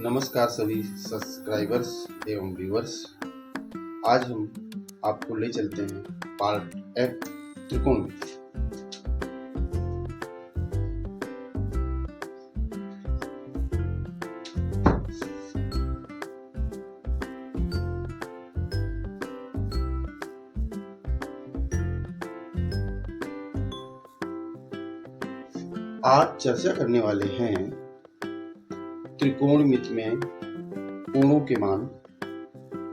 नमस्कार सभी सब्सक्राइबर्स एवं व्यूअर्स। आज हम आपको ले चलते हैं पार्ट एफ त्रिकोणमिति। आज चर्चा करने वाले हैं त्रिकोणमिति में कोणों के मान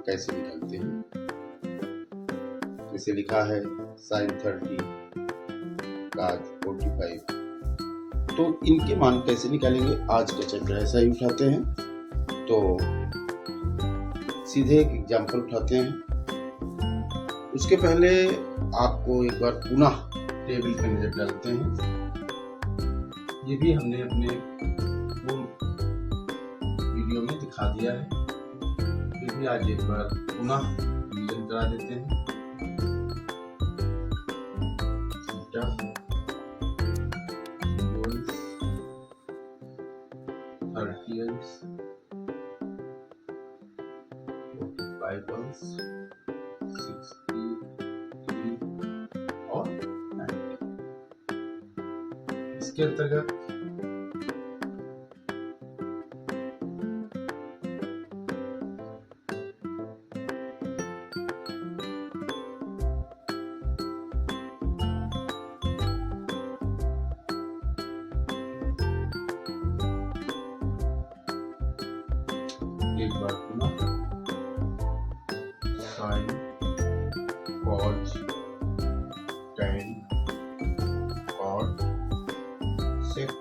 कैसे निकालते हैं। जैसे लिखा है sin 30 cos 45, तो इनके मान कैसे निकालेंगे आज का चैप्टर ऐसा ही उठाते हैं। तो सीधे एक एग्जाम्पल उठाते हैं। उसके पहले आपको एक बार पुनः टेबल पर नजर डालते हैं। ये भी हमने अपने वीडियो में दिखा दिया है, फिर भी आज एक बार पुनः रिवीजन करा देते हैं। और 90 इसके अंतर्गत एक बार पुनः sin cos tan cot sec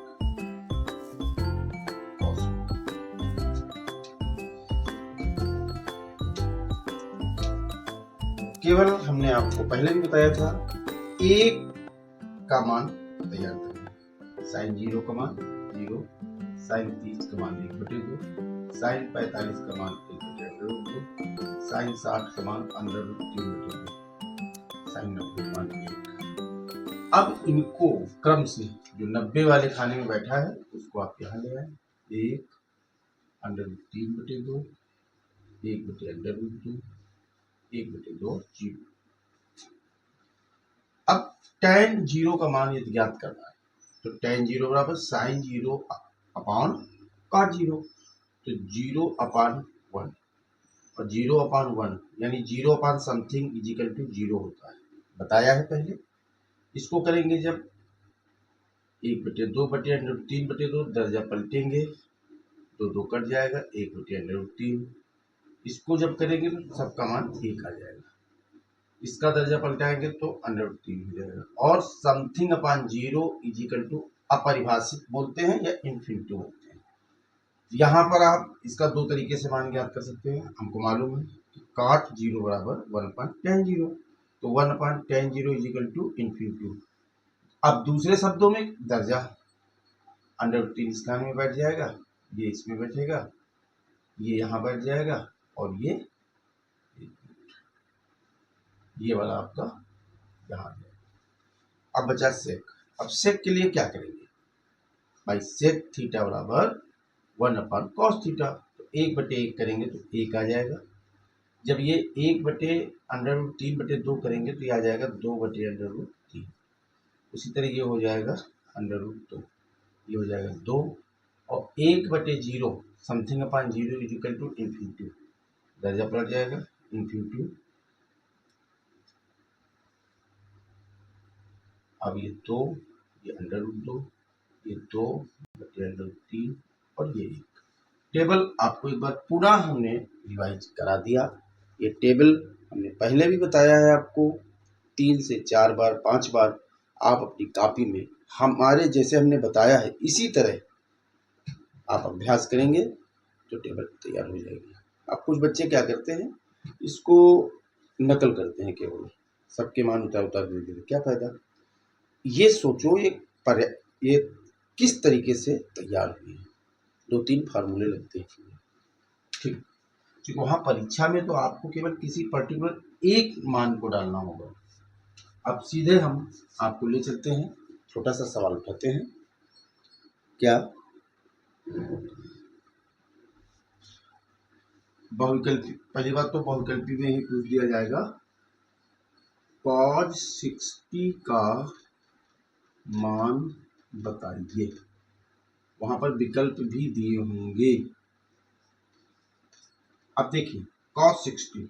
cos। केवल हमने आपको पहले भी बताया था एक का मान तैयार करना। sin 0 का मान 0, sin 30 का मान 1/2, sin 45 का मान 1/2, sin 60 का मान √3/2, sin 90 का मान 1। अब इनको क्रम से जो 90 वाले खाने में बैठा है उसको आप यहाँ ले आए। 1 √3/2, 1/√2, 1/2 0। अब tan 0 का मान यदि ज्ञात करना है तो tan 0 बराबर sin 0 अपॉन cot 0, तो 0/1 और 0/1 यानी 0 समथिंग इज इक्वल टू 0 होता है, बताया है पहले। इसको करेंगे जब 1/2/√3/2 दर्जा पलटेंगे तो 2 कट जाएगा, 1/√3। इसको जब करेंगे तो सबका मान 1 आ जाएगा। इसका दर्जा पलटाएंगे तो √3 हो जाएगा। और something upon 0 is equal to अपरिभाषित बोलते हैं या इन्फिनिटी बोलते हैं। यहाँ पर आप इसका दो तरीके से मान ज्ञात कर सकते हैं। हमको मालूम है कि cot 0 बराबर 1/tan 0, तो 1/tan 0 is equal to infinity. अब दूसरे शब्दों में दर्जा √3 इस खाने में बैठ जाएगा, ये इसमें बैठेगा, ये यहाँ बैठ जाएगा और ये वाला आपका यहाँ जाएगा। अब बचा सेक। अब सेक के लिए क्या करेंगे भाई? सेक थीटा बराबर 1/cos थीटा, तो 1/1 करेंगे तो 1 आ जाएगा। जब ये 1/√3/2 करेंगे तो ये आ जाएगा 2/√3। उसी तरह ये हो जाएगा √2, ये हो जाएगा 2 और 1/0 something upon 0 is equal to infinity, दर्जा पलट जाएगा इन्फिनिटी। अब ये 2, ये √2, ये 2/√3 और ये 1। टेबल आपको एक बार पूरा हमने रिवाइज करा दिया। ये टेबल हमने पहले भी बताया है आपको 3 से 4 बार 5 बार। आप अपनी कॉपी में हमारे जैसे हमने बताया है इसी तरह आप अभ्यास करेंगे तो टेबल तैयार हो जाएगी। अब कुछ बच्चे क्या करते हैं, इसको नकल करते हैं, केवल सबके मान उतार दे देंगे, क्या फायदा। ये सोचो ये किस तरीके से तैयार हुई है। 2-3 फार्मूले लगते हैं, ठीक। तो वहाँ परीक्षा में तो आपको केवल किसी पर्टिकुलर एक मान को डालना होगा। अब सीधे हम आपको ले चलते हैं, छोटा सा सवाल उठाते हैं। क्या बहुविकल्पी, पहली बात तो बहुविकल्पी में ही पूछ दिया जाएगा cos 60 का मान बताइए, वहां पर विकल्प भी दिए होंगे। अब देखिए cos 60,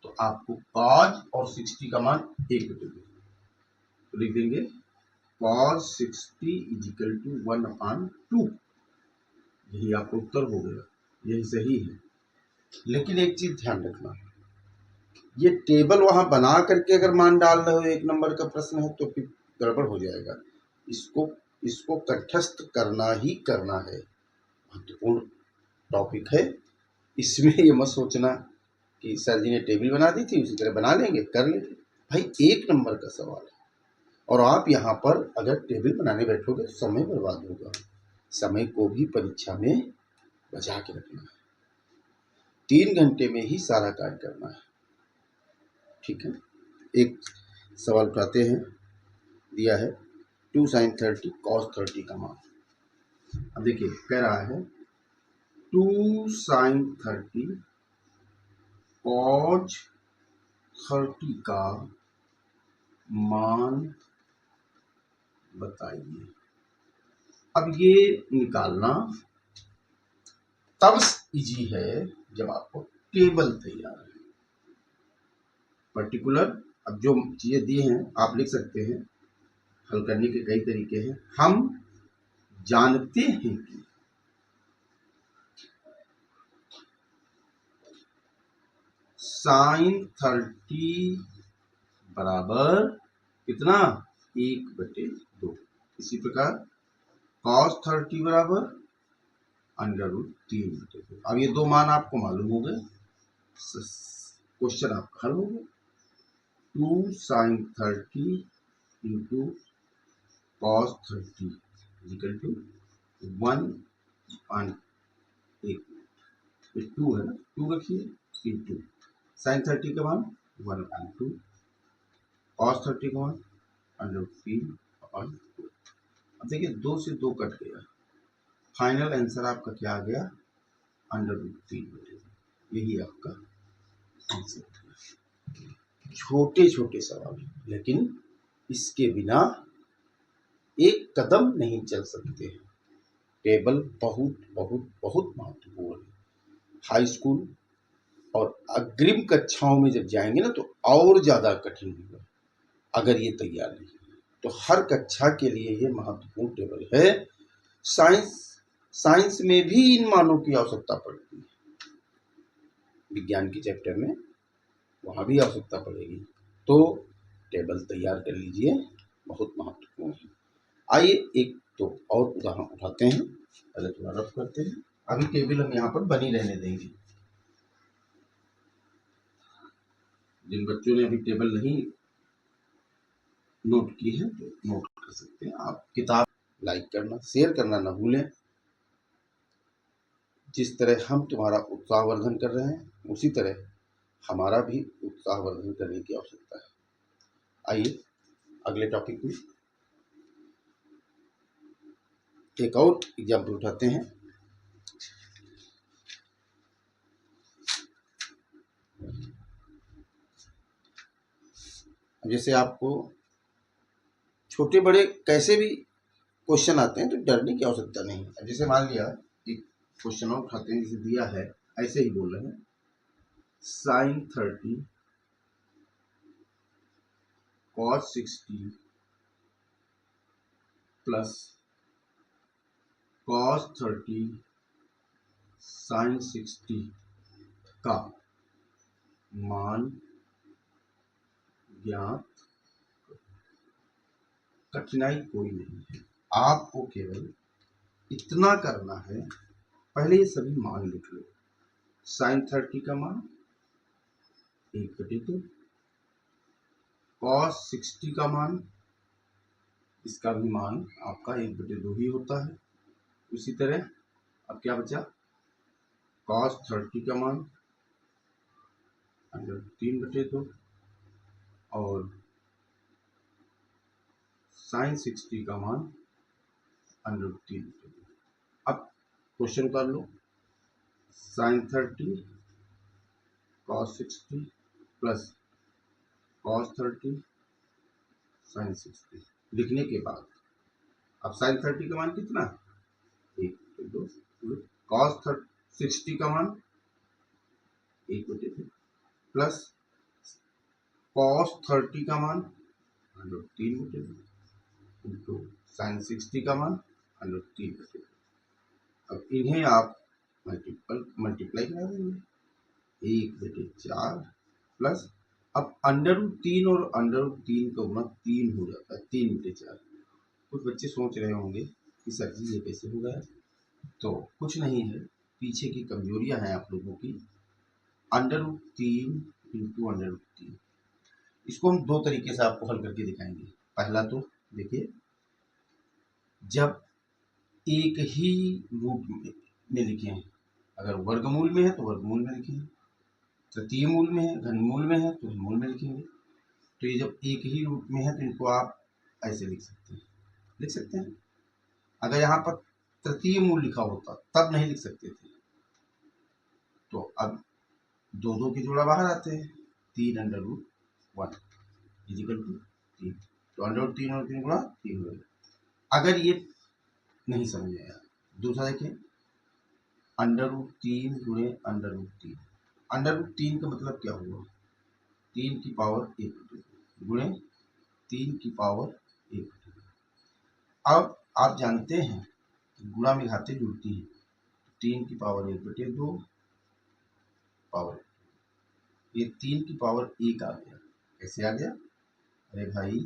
तो आपको cos और 60 का मान एक बटे दो, तो लिख देंगे cos 60 इजिकल टू 1/2। यही आपका उत्तर हो गया, यही सही है। लेकिन एक चीज ध्यान रखना, ये टेबल वहां बना करके अगर मान डाल रहे हो, एक नंबर का प्रश्न है, तो फिर गड़बड़ हो जाएगा। इसको इसको कंठस्थ करना ही करना है, महत्वपूर्ण टॉपिक है। इसमें ये मत सोचना कि सर जी ने टेबल बना दी थी, उसी तरह बना लेंगे, कर लेंगे। भाई एक नंबर का सवाल है, और आप यहाँ पर अगर टेबल बनाने बैठोगे तो समय बर्बाद होगा। समय को भी परीक्षा में बचा के रखना है, 3 घंटे में ही सारा कार्य करना है। ठीक है, एक सवाल उठाते हैं, दिया है 2 sin 30 cos 30 का मान। अब देखिए कह रहा है 2 sin 30 cos 30 का मान बताइए। अब ये निकालना तब इजी है जब आपको टेबल तैयार है, पर्टिकुलर। अब जो चीजें दी हैं आप लिख सकते हैं, हल करने के कई तरीके हैं। हम जानते हैं कि sin 30 बराबर कितना, 1/2। इसी प्रकार cos 30 बराबर √3/2। अब ये दो मान आपको मालूम हो गए, क्वेश्चन आपका हल हो गया। 2 sin 30 into cos 30 equal to 1/8। 2 है ना, 2 रखिए इंटू sin 30 का मान 1/2, cos 30 का मान √3/2। अब देखिए 2 से 2 कट गया, फाइनल आंसर आपका क्या आ गया, √3/2। यही आपका आंसर है। छोटे छोटे सवाल, लेकिन इसके बिना एक कदम नहीं चल सकते। टेबल बहुत बहुत बहुत महत्वपूर्ण है। हाई स्कूल और अग्रिम कक्षाओं में जब जाएंगे ना, तो और ज्यादा कठिन होगा अगर ये तैयार नहीं है। तो हर कक्षा के लिए ये महत्वपूर्ण टेबल है। साइंस में भी इन मानों की आवश्यकता पड़ती है, विज्ञान के चैप्टर में वहां भी आवश्यकता पड़ेगी। तो टेबल तैयार कर लीजिए, बहुत महत्वपूर्ण है। आइए एक तो और उदाहरण उठाते हैं, पहले थोड़ा रफ करते हैं। अभी टेबल हम यहाँ पर बनी रहने देंगे। जिन बच्चों ने अभी टेबल नहीं नोट की है तो नोट कर सकते हैं। आप किताब लाइक करना, शेयर करना ना भूलें। जिस तरह हम तुम्हारा उत्साहवर्धन कर रहे हैं, उसी तरह हमारा भी उत्साहवर्धन करने की आवश्यकता है। आइए अगले टॉपिक में एक और एग्जाम्पल उठाते हैं। जैसे आपको छोटे बड़े कैसे भी क्वेश्चन आते हैं तो डरने की आवश्यकता नहीं है। जैसे मान लिया एक क्वेश्चन और उठाते हैं, जैसे दिया है, ऐसे ही बोल रहे हैं sin 30 cos 60 plus cos 30 sin 60 का मान ज्ञात। कठिनाई कोई नहीं है, आपको केवल इतना करना है, पहले ये सभी मान लिख लो। sin 30 का मान 1/2, cos 60 का मान, इसका भी मान आपका 1/2 ही होता है। उसी तरह अब क्या बचा, cos 30 का मान 3/2 और sin 60 का मान 3/2। अब क्वेश्चन कर लो, sine 30 cos 60 plus cos 30 sine 60 लिखने के बाद अब साइन 30 का मान कितना, 1/2, कॉस 60 का मान 1/2 प्लस कॉस 30 का मान 3/2 इंटू साइन 60 का मान 3/2। अब इन्हें आप मल्टीप्लाई करा देंगे, 1/4 प्लस अब √3 और √3 का गुणा 3 हो जाता है, 3/4। कुछ बच्चे सोच रहे होंगे कि सर जी ये कैसे हो गया, तो कुछ नहीं है, पीछे की कमजोरियां हैं आप लोगों की। √3 इंटू √3 इसको हम दो तरीके से आपको हल करके दिखाएंगे। पहला तो देखिए, जब एक ही रूप में लिखें, अगर वर्गमूल में है तो वर्गमूल में लिखेंगे, तृतीय मूल में है, घनमूल में है तो घनमूल में लिखेंगे। तो ये जब एक ही रूप में है तो इनको आप ऐसे लिख सकते हैं। अगर यहाँ पर तृतीय मूल लिखा होता तब नहीं लिख सकते थे। तो अब दो दो की जोड़ा बाहर आते हैं, 3√1 इजिकल टू 3, तो √3 और 3 गुणा 3 हो गया। अगर ये नहीं समझ में आया, दूसरा देखिए, √3 गुणे √3, √3 का मतलब क्या हुआ, 3 की पावर 1 गुणे 3 की पावर 1। अब आप जानते हैं गुणा में घातें जुड़ती हैं, 3 की पावर 1/2 पावर, ये 3 की पावर 1 आ गया। कैसे आ गया, अरे भाई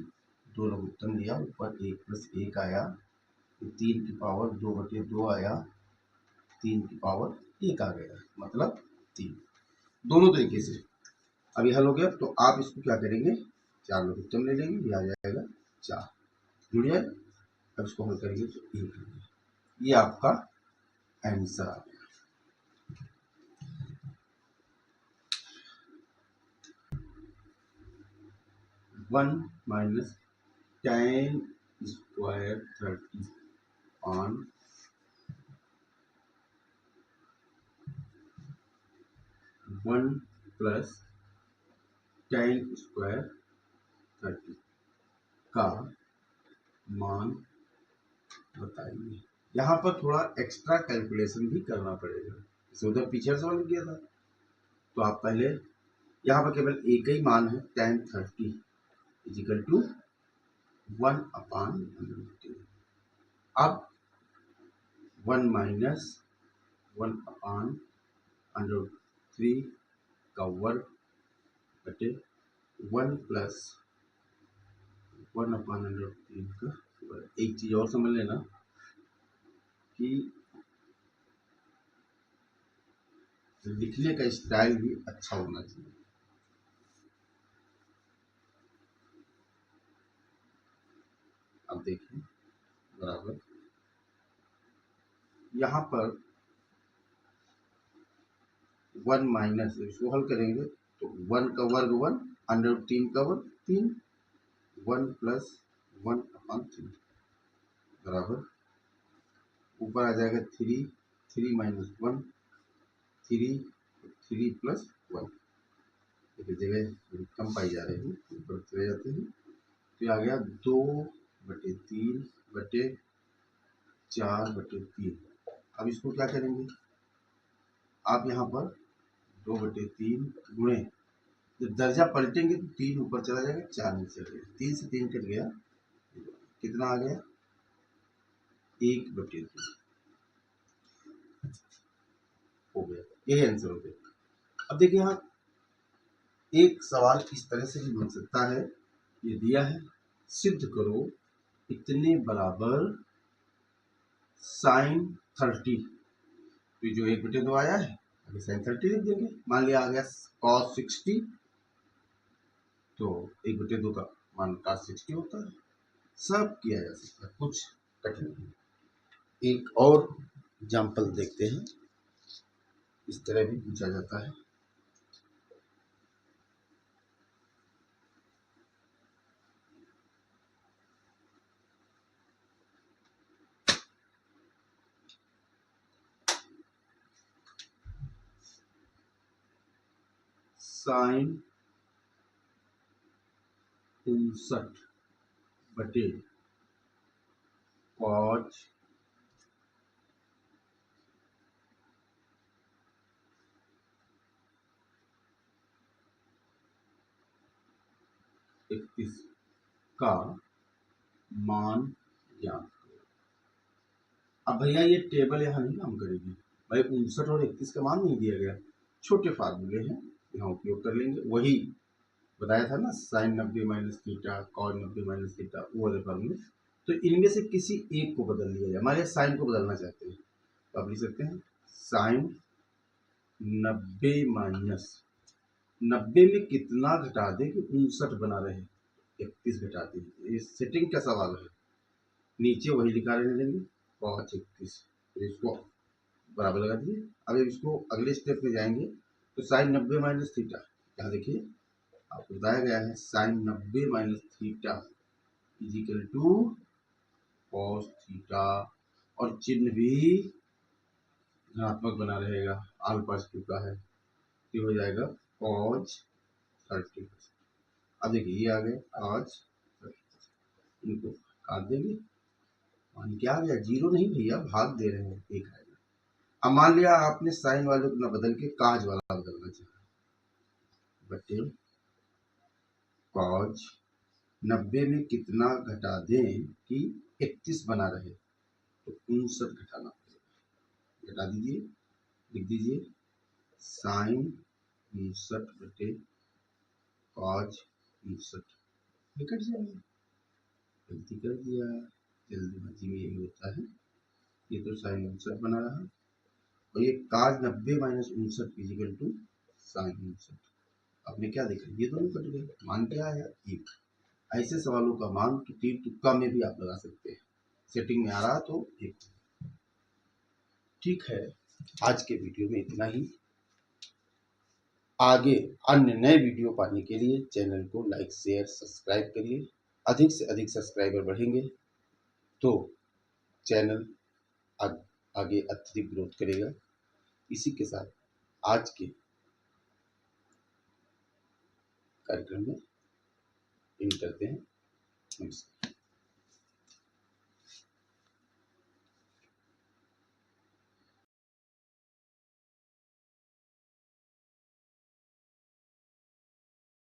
2 लघुत्तम लिया, ऊपर 1 + 1 आया, 3 की पावर 2/2 आया, 3 की पावर 1 आ गया, मतलब 3। दोनों तरीके से अब ये हल हो गया। तो आप इसको क्या करेंगे, 4 लघुत्तम ले लेंगे, ये आ जाएगा 4, जुड़ जाए। अब इसको हल करेंगे तो 1, ये आपका आंसर आ गया। One minus tan square 30 on 1 plus tan square 30 का मान बताइए। यहाँ पर थोड़ा एक्स्ट्रा कैलकुलेशन भी करना पड़ेगा, इसे उधर पीछे सवाल किया था। तो आप पहले यहाँ पर केवल एक ही मान है, tan 30 इजिकल टू 1/√3। अब 1 माइनस 1/√3 का वर्ग बटे 1 प्लस 1/√3 का वर्ग। एक चीज और समझ लेना कि लिखने का स्टाइल भी अच्छा होना चाहिए। अब देखिए, बराबर यहाँ पर 1 माइनस, इसको हल करेंगे तो 1 का वर्ग 1, √3 का वर्ग 3, 1 प्लस 1/3 बराबर, ऊपर आ जाएगा 3, 3 माइनस 1, 3 प्लस 1, जगह कम पाई जा रही है, ऊपर चले जाते हैं। तो आ गया 2/3/4/3। अब इसको क्या करेंगे, आप यहाँ पर 2/3 गुणे, जब दर्जा पलटेंगे तो 3 ऊपर चला जाएगा, 4 नीचे चला जाएगा, 3 से 3 कट गया, कितना आ गया, 1/2 हो गया। यही आंसर हो गया। अब देखिए, यहाँ एक सवाल इस तरह से भी बन सकता है, ये दिया है, सिद्ध करो इतने बराबर साइन 30, तो जो 1/2 आया है अभी साइन 30 लिख देंगे। मान लिया आ गया cos 60, तो 1/2 का मान cos 60 होता है। सब किया जा सकता है, कुछ कठिन नहीं। एक और एग्जाम्पल देखते हैं, इस तरह भी पूछा जाता है। साइन 59 बटे कॉज 31 का मान ज्ञात करो। अब भैया ये टेबल यहाँ नहीं काम करेगी भाई, 59 और 31 का मान नहीं दिया गया, छोटे फार्मूले हैं यहाँ उपयोग कर लेंगे। वही बताया था ना, sine 90 minus theta, cos 90 minus theta, वो वाले फार्मूले। तो इनमें से किसी एक को बदल लिया जाए। हमारे साइन को बदलना चाहते हैं तो आप लिख सकते हैं साइन 90 माइनस 90 में कितना घटा दे कि 59 बना रहे, 31 घटा दे। ये सेटिंग का सवाल है, नीचे वही लिखा रहने देंगे कॉस 31, तो इसको बराबर लगा दिए। अब इसको अगले स्टेप में जाएंगे तो साइन 90 माइनस थीटा, यहाँ देखिए आपको बताया गया है sine 90 minus theta is equal to cos theta, और चिन्ह भी धनात्मक बना रहेगा, अल्फा का है, ये हो जाएगा कॉस 30। अब देखिए ये आ गया कॉस 30, इनको काट देंगे, मान क्या आ गया, जीरो नहीं भैया, भाग दे रहे हैं, एक आएगा। अब मान लिया आपने साइन वाले को ना बदल के काज वाला बदलना चाहिए, बटे कॉज 90 में कितना घटा दें कि 31 बना रहे, तो 59 घटाना पड़ेगा, घटा दीजिए, लिख दीजिए साइन 59 बटे कॉज 59, ये कट जाएगा। गलती कर दिया, जल्दीबाजी में यही होता है। ये तो साइन 59 बना रहा और ये काज 90 माइनस 59 इजिकल टू साइन 59। आपने क्या देखा, ये दोनों कट गए, मान क्या आया, एक। ऐसे सवालों का मान तो तीर तुक्का में भी आप लगा सकते हैं, सेटिंग में आ रहा तो एक। ठीक है, आज के वीडियो में इतना ही। आगे अन्य नए वीडियो पाने के लिए चैनल को लाइक शेयर सब्सक्राइब करिए। अधिक से अधिक सब्सक्राइबर बढ़ेंगे तो चैनल आगे अत्यधिक ग्रोथ करेगा। इसी के साथ आज के कार्यक्रम में इन करते हैं। नमस्कार।